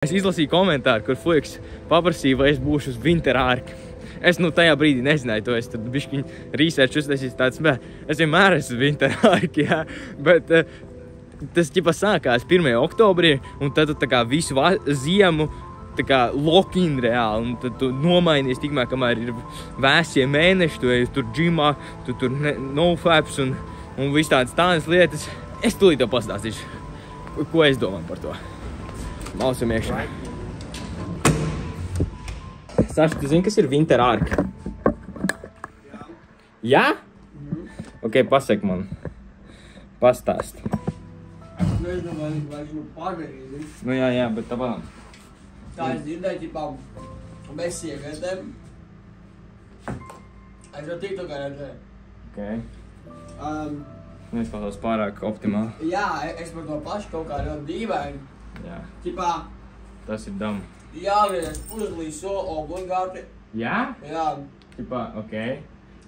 Es izlasīju komentāru, kur Fuiks paprasīja, vai es būšu uz Winter Ark. Es tajā brīdī nezināju to, es tad bišķiņ research uztaisīju tāds, es vienmēr esmu uz Winter Ark, jā, bet tas ķipa sākās 1. oktobrī, un tad tu tā kā visu ziemu tā kā lock-in reāli, un tad tu nomainies tikmēr, kamēr ir vēsie mēneši, tu ej tur džimā, tu tur noflaps un viss tādas lietas. Es tūlīt tev pastāstīšu, ko es domāju par to. Mausam iekšā. Saša, tu zini, kas ir Winter Ark? Jā. Jā? Ok, pasaki man. Pastāst. Es nezinu, vai es padarīju. Nu jā, bet tavā. Tā es dzirdēju, ķipā, bez sievietēm. Es jau TikTokā redzēju. Ok. Neizklausās pārāk optimāli. Jā, es par to pašu kaut kā ļoti dīvaini. Jā. Ķipā. Tas ir dam. Jāgriežas uzlīso obligāti. Jā? Jā. Ķipā, ok.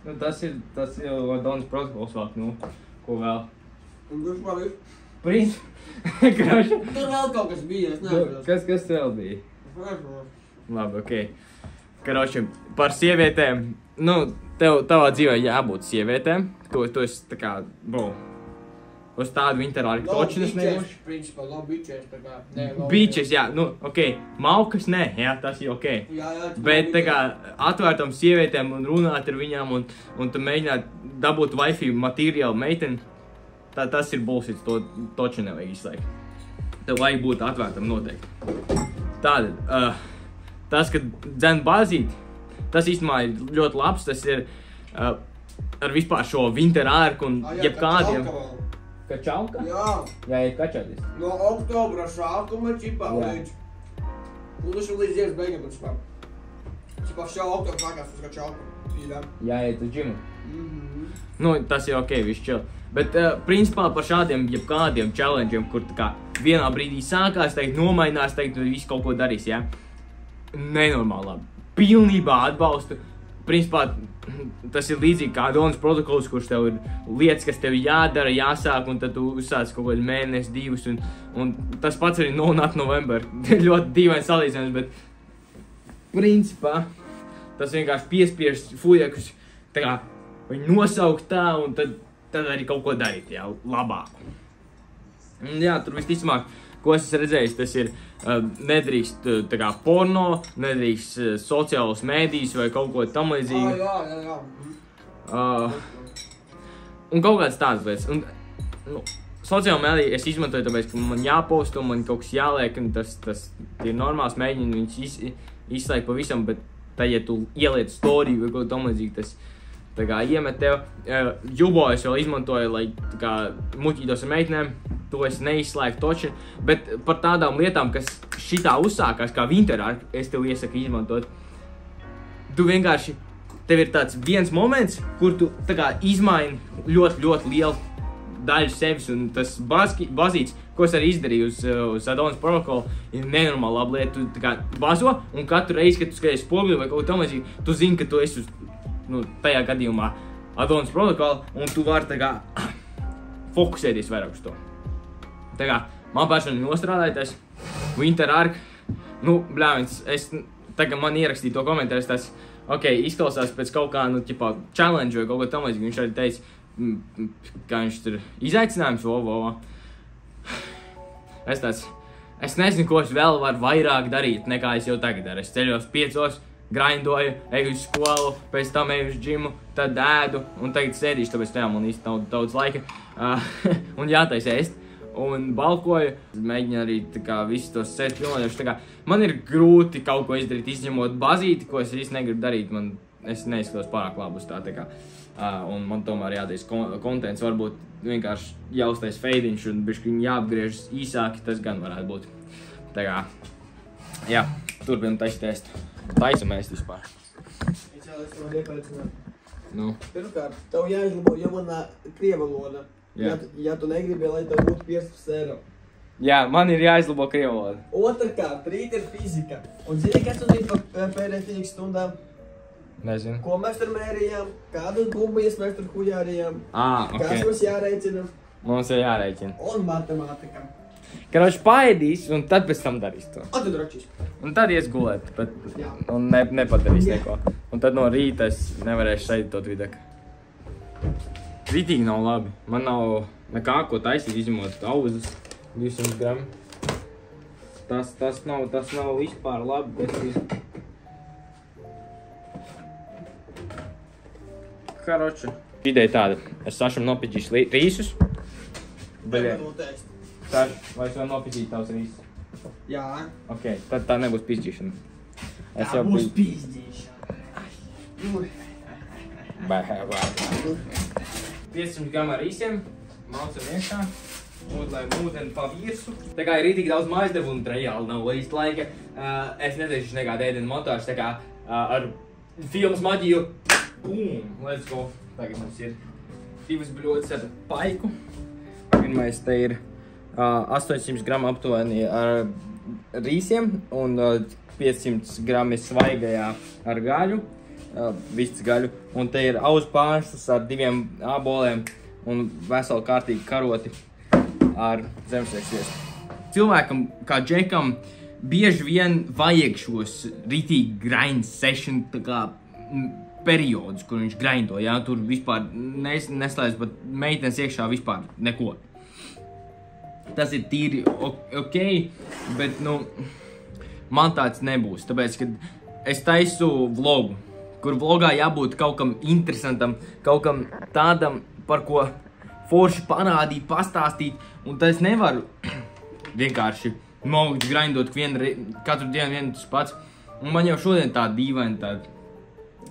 Nu, tas ir Adonis protokols vēl, nu, ko vēl? Un kurš man ir? Prins. Kroši. Tur vēl kaut kas bija, es neatceros. Kas vēl bija? Es neatceros. Labi, ok. Kroši, par sievietēm, nu, tavā dzīvē jābūt sievietēm. Tu esi tā kā, uz tādu Winter Ark točinas nebūšu. Principā, no bičes, tā kā, Bičes, jā, nu, ok. Malkas, ne, jā, tas ir ok. Jā, bet tā kā atvērtam sievietēm un runāt ar viņām un tu mēģināt dabūt wifi materiālu meiteni, tas ir bullshit, to toči nevajag izslēgt. Tev vajag būt atvērtam noteikti. Tātad, tas, ka dzen bazīt, tas īstenībā ir ļoti labs, tas ir ar vispār šo Winter Ark un jebkādiem. Kačauka? Jā. Jā, ir kačautis. No oktobra sākuma ķipā līdz. Un tas ir līdz dienas beigām, ķipā. Ķipā šā oktobra sākās uz kačauka. Jā, iet uz džimu. Nu, tas ir ok, viss chill. Bet, principā par šādiem jebkādiem challenge'iem, kur tā kā vienā brīdī sākās, teikt nomainās, teikt, tu visu kaut ko darīs, jā? Nenormāli labi. Pilnībā atbalstu. Principā, tas ir līdzīgi kā Adonis protokols, kurš tev ir lietas, kas tev jādara, jāsāk, un tad tu uzsāc kaut kādu mēnesi, 2, un tas pats arī No Nut November. Ļoti dīvaini salīdzinājums, bet principā, tas vienkārši piespiež fujekus, tā kā, viņi nosaukt tā, un tad arī kaut ko darīt, jā, labāk. Un jā, tur visticamāk, ko es redzēju, tas ir nedrīkst tā kā porno, nedrīkst sociālos mēdījus vai kaut ko tam līdzīgu. Jā. Un kaut kādas tādas lietas. Un, nu, sociālo mēdīju es izmantoju tāpēc, ka man jāpost un man kaut kas jāliek, un tas ir normāls mēģini viņus izslēgt pavisam, bet tad, ja tu ieliec story vai kaut tam līdzīgi, tas tā kā iemet tev. Jubo es vēl izmantoju, lai tā kā muķītos ar meitenēm. To es neizslēgu toči, bet par tādām lietām, kas šitā uzsākās kā Winter Ark, es tev iesaku izmantot. Tu vienkārši, tev ir tāds viens moments, kur tu tā kā izmaini ļoti lielu daļu sevis, un tas bazīts, ko es arī izdarīju uz Adonis protokolu, ir nenormāli laba lieta. Tu tā kā bazo, un katru reizi, kad tu skaties spoguli vai kaut tam līdzīgi, tu zini, ka tu esi uz, tajā gadījumā Adonis protokolu, un tu vari tā kā fokusēties vairāk uz to. Tā kā, man personīgi nostrādājoties, Winter Ark, nu, bļāviens, tagad man ierakstīja to komentāru, tas, ok, izklausās pēc kaut kā, nu, ķipā, challenge vai kaut ko tam līdzīgi, viņš arī teica, kā viņš tur izaicinājums, Es nezinu, ko es vēl varu vairāk darīt, nekā es jau tagad daru. Es ceļos 5, grindoju, eju uz skolu, pēc tam eju uz džimu, tad ēdu, un tagad sēdīšu, tāpēc tajā man īsti nav daudz laika, un jātaisa ēst. Un balkoju, mēģinu arī tā kā visus tos sēst pilnējuši, tā kā man ir grūti kaut ko izdarīt, izņemot bazīti, ko es īsti negribu darīt, es neizskatos pārāk labi uz tā kā, un man tomēr jādīs kontents, varbūt vienkārši jāuztais feidiņš un bišķi jāapgriežas īsāki, tas gan varētu būt. Tā kā, jā, turpinam taisīt taisam ēst vispār. Es tev iepaļcināt. Nu. Pirmkārt, tev jāizlabo jaunā krieva valoda. Ja tu negribi, lai tev būtu 15 eiro. Jā, man ir jāizlabo krievu valoda. Otrkārt, rīt ir fizika. Un zini, kas tu zini par pēdējām fizikas stundām? Nezinu. Ko mēs tur mērījām? Kādas bumbijas mēs tur huļārījām? Ok. Kas mums jāreicina? Mums ir jāreicina. Un matemātika. Karoči paēdīs, un tad pēc tam darīs to. Atdod račīs. Un tad ies gulēt, bet un nepadarīs neko. Un tad no rīta es nevarēšu sēdīt to videku. Ritīgi nav labi. Man nav nekā, ko taisīt, izņemot auzas 200 gramu. Tas nav vispār labi. Karoči. Ideja tāda. Es Sašam nopiķīšu rīsus. Saš, vai es vēl nopiķīšu tavs rīsus? Jā. Ok, tad tā nebūs pizdīšana. Tā būs pizdīšana. 500 gramu ar rīsiem. Maucam iekšā. Lai ūdeni pa virsu. Tā kā ir rītīgi daudz mājasdarbu un reāli nav īsti laika. Es neteikšu nekādu ēdienu montāžu, tā kā ar filmas maģiju. Boom! Let's go! Tagad mums ir 2 bļodas ar paiku. Pirmais te ir 800 gramu aptuveni ar rīsiem un 500 grami svaigajā ar gaļu, vistas gaļu. Un te ir auzu pārslas ar 2 āboliem un veselu kārtīgi karoti ar zemesrieks sviestu. Cilvēkam, kā Džekam, bieži vien vajag šos ritīgi grind session periodus, kur viņš grindo, jā, tur vispār neslēdz pat meitenes iekšā vispār neko. Tas ir tīri ok, bet, man tāds nebūs, tāpēc, ka es taisu vlogu, kur vlogā jābūt kaut kam interesantam, kaut kam tādam, par ko forši parādīt, pastāstīt, un tad es nevaru vienkārši maukt, grindot katru dienu vienu tas pats, un man jau šodien tāda dīvaina tāda,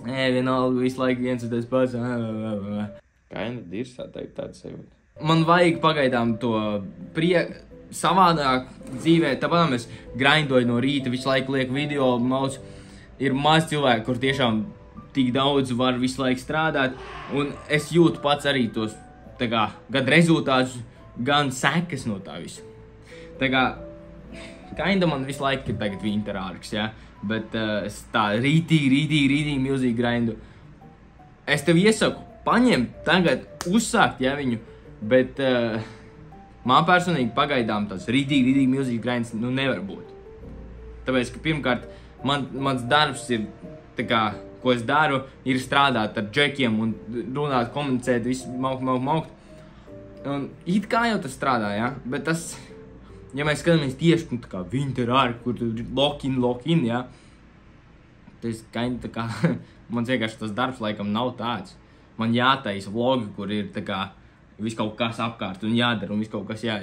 vienalga visu laiku viens un tas pats. Kaina dirsā teikt tāda sajūta. Man vajag pagaidām to savādāk dzīvē, tāpēc es grindoju no rīta, visu laiku lieku video, mauc. Ir maz cilvēki, kur tiešām tik daudz var visu laiku strādāt, un es jūtu pats arī tos, gan rezultātus, gan sekas no tā visu. Tā kā, kaina man visu laiku ir tagad winter arks, jā. Bet es tā rītīgi milzīgi grindu. Es tev iesaku paņemt tagad, uzsākt, ja viņu, bet man personīgi pagaidām tas rītīgi milzīgi grinds nevar būt. Tāpēc, ka pirmkārt, mans darbs ir, ko es daru, ir strādāt ar džekiem un runāt, komunicēt, visu maukt. Un it kā jau tas strādā, ja? Bet tas... Ja mēs skatāmies tieši, kā winter ark, kur tur lock-in, jā, tas man vienkārši tas darbs laikam nav tāds. Man jātaisa vlogi, kur ir viss kaut kas apkārt un jādara un viss kaut kas jā.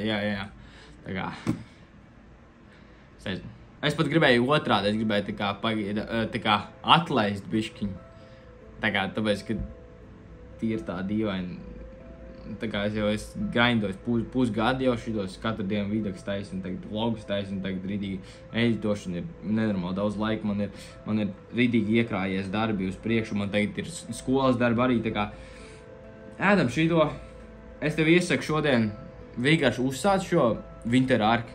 Es pat gribēju otrādi, es gribēju atlaist bišķiņu. Tāpēc, ka tie ir tā dīvaini. Es jau grindoju pusgadu jau šitos katru dienu videos taisu un tagad vlogus taisu un tagad rītīgi editošana ir nenormāli daudz laika. Man ir rītīgi iekrājies darbi uz priekšu, man tagad ir skolas darbi arī. Ēdam šito, es tev iesaku šodien vienkārši uzsāc šo winter ark.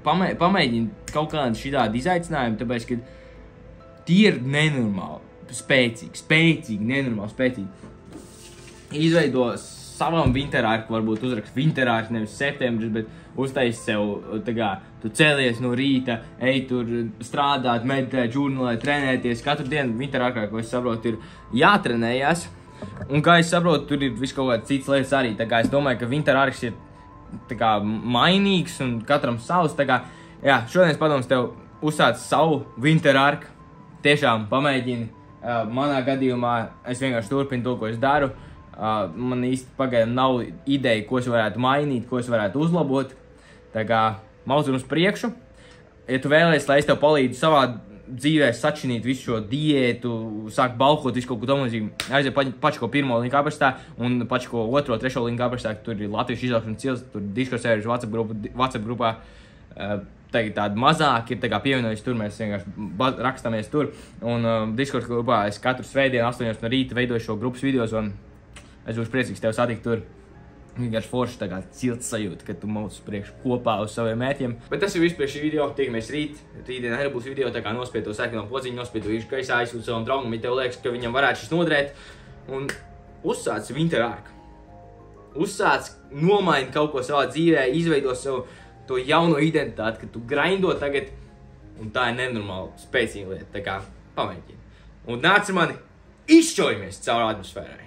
Pamēģini kaut kādu šitādu izaicinājumu, tāpēc, ka tie ir nenormāli spēcīgi, nenormāli spēcīgi. Izveidos savam winter arku, varbūt uzrakst winter arku, nevis septembris, bet uztaisi sev, tu cēlies no rīta, ej tur strādāt, meditēt, žurnālēt, trenēties. Katru dienu winter arkā, ko es saprotu, ir jātrenējās. Un kā es saprotu, tur ir viss kaut kāds cits lietas arī. Es domāju, ka winter arks ir mainīgs un katram savs. Jā, šodien es padoms tev uzsāc savu winter arku. Tiešām pamēģini. Manā gadījumā es vienkārši turpinu to, ko es daru. Man īsti pagaidām nav ideja, ko es varētu mainīt, ko es varētu uzlabot. Maucam uz priekšu. Ja tu vēlies, lai es tev palīdzu savā dzīvē sačinīt visu šo diētu, sāk balkot visu kaut ko domāzīgu, aiziet pačko 1. linku aprakstā un pačko 2., 3. linku aprakstā, tur ir Latviešu izaugsmes cils, tur diskusējuši WhatsApp grupā. Tāda mazāk ir pievienojuši tur, mēs vienkārši rakstāmies tur. Un Discord grupā es katru svētdienu 8 no rīta veidoju šo grupas videos un es būšu priecīgs tev satikt tur. Vienkārši forši cilts sajūta, ka tu mauc priekšu kopā uz saviem mērķiem. Bet tas ir viss pie šī video. Tiekamies rīt. Rītdien arī būs video, nospied to sekno podziņu, nospied to visu gaisā, aizsūt savam draugam, ja tev liekas, ka viņam varētu šis noderēt. Un uzsāc winter arku. Uzsāc, nomaini kaut ko savā dzīvē, izveido sev to jauno identitāti, ka tu grindo tagad, un tā ir nenormāli spēcīga lieta, tā kā pamēģini. Un nāc ar mani, izšķojamies caur atmosfērai.